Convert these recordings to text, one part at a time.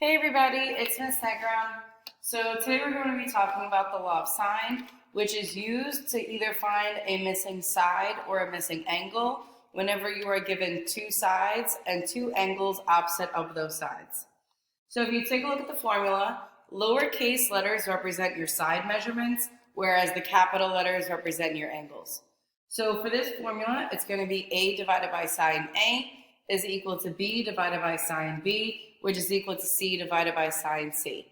Hey everybody, it's Miss Negron. So today we're going to be talking about the law of sine, which is used to either find a missing side or a missing angle whenever you are given two sides and two angles opposite of those sides. So if you take a look at the formula, lowercase letters represent your side measurements, whereas the capital letters represent your angles. So for this formula, it's going to be A divided by sine A is equal to B divided by sine B, which is equal to C divided by sine C.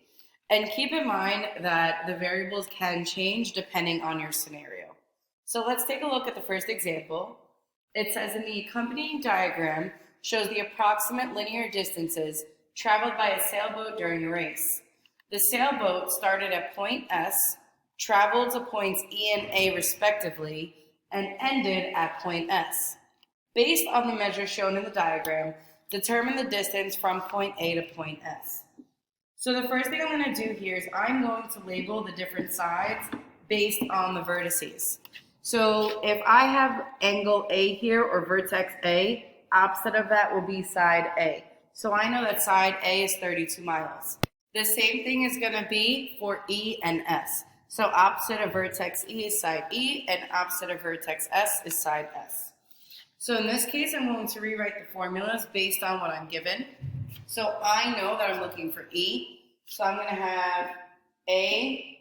And keep in mind that the variables can change depending on your scenario. So let's take a look at the first example. It says in the accompanying diagram shows the approximate linear distances traveled by a sailboat during a race. The sailboat started at point S, traveled to points E and A respectively, and ended at point S. Based on the measure shown in the diagram, determine the distance from point A to point S. So the first thing I'm going to do here is I'm going to label the different sides based on the vertices. So if I have angle A here, or vertex A, opposite of that will be side A. So I know that side A is 32 miles. The same thing is going to be for E and S. So opposite of vertex E is side E, and opposite of vertex S is side S. So in this case, I'm going to rewrite the formulas based on what I'm given. So I know that I'm looking for E. So I'm going to have A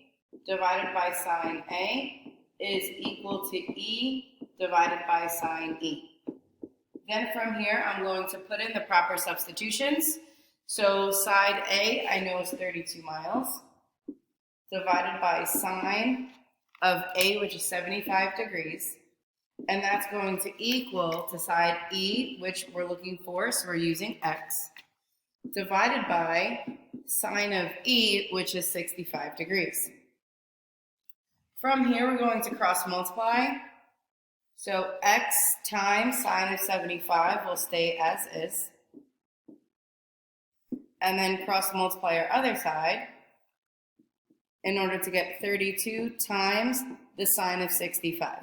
divided by sine A is equal to E divided by sine E. Then from here, I'm going to put in the proper substitutions. So side A, I know is 32 miles, divided by sine of A, which is 75 degrees. And that's going to equal to side E, which we're looking for, so we're using X, divided by sine of E, which is 65 degrees. From here, we're going to cross multiply. So X times sine of 75 will stay as is. And then cross multiply our other side in order to get 32 times the sine of 65.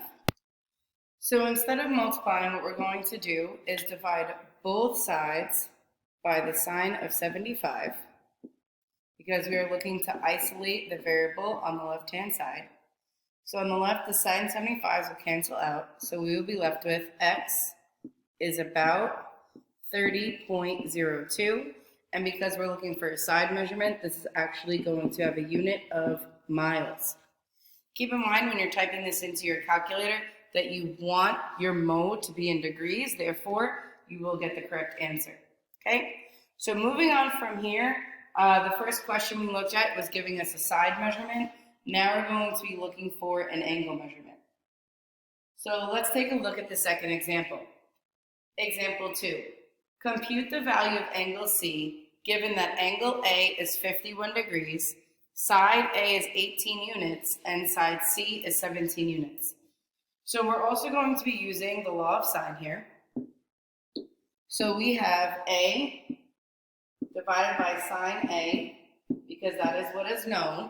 So instead of multiplying, what we're going to do is divide both sides by the sine of 75, because we are looking to isolate the variable on the left-hand side. So on the left, the sine 75s will cancel out, so we will be left with X is about 30.02, and because we're looking for a side measurement, this is actually going to have a unit of miles. Keep in mind when you're typing this into your calculator that you want your mode to be in degrees, therefore you will get the correct answer. Okay, so moving on from here, the first question we looked at was giving us a side measurement. Now we're going to be looking for an angle measurement. So let's take a look at the second example. Example 2. Compute the value of angle C given that angle A is 51 degrees, side A is 18 units, and side C is 17 units. So we're also going to be using the law of sine here. So we have A divided by sine A, because that is what is known.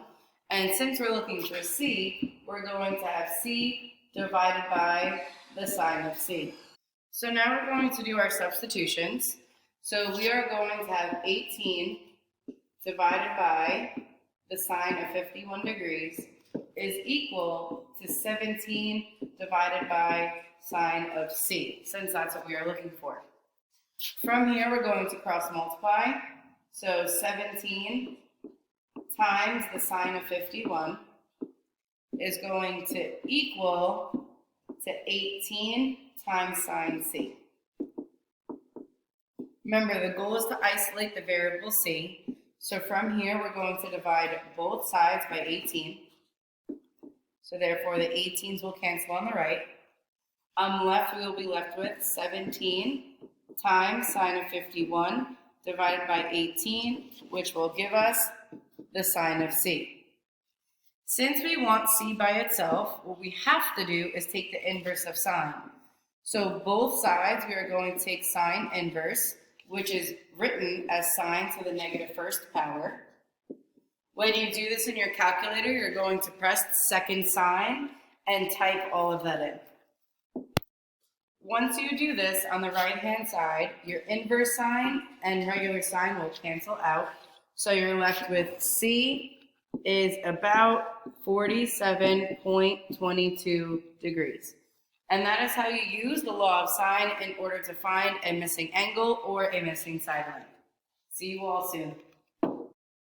And since we're looking for C, we're going to have C divided by the sine of C. So now we're going to do our substitutions. So we are going to have 18 divided by the sine of 51 degrees is equal to 17 divided by sine of C, since that's what we are looking for. From here, we're going to cross multiply. So 17 times the sine of 51 is going to equal to 18 times sine C. Remember, the goal is to isolate the variable C. So from here, we're going to divide both sides by 18. So therefore, the 18s will cancel on the right. On the left, we will be left with 17 times sine of 51 divided by 18, which will give us the sine of C. Since we want C by itself, what we have to do is take the inverse of sine. So both sides, we are going to take sine inverse, which is written as sine to the negative first power. When you do this in your calculator, you're going to press second sine and type all of that in. Once you do this on the right-hand side, your inverse sine and regular sine will cancel out. So you're left with C is about 47.22 degrees. And that is how you use the law of sine in order to find a missing angle or a missing side length. See you all soon.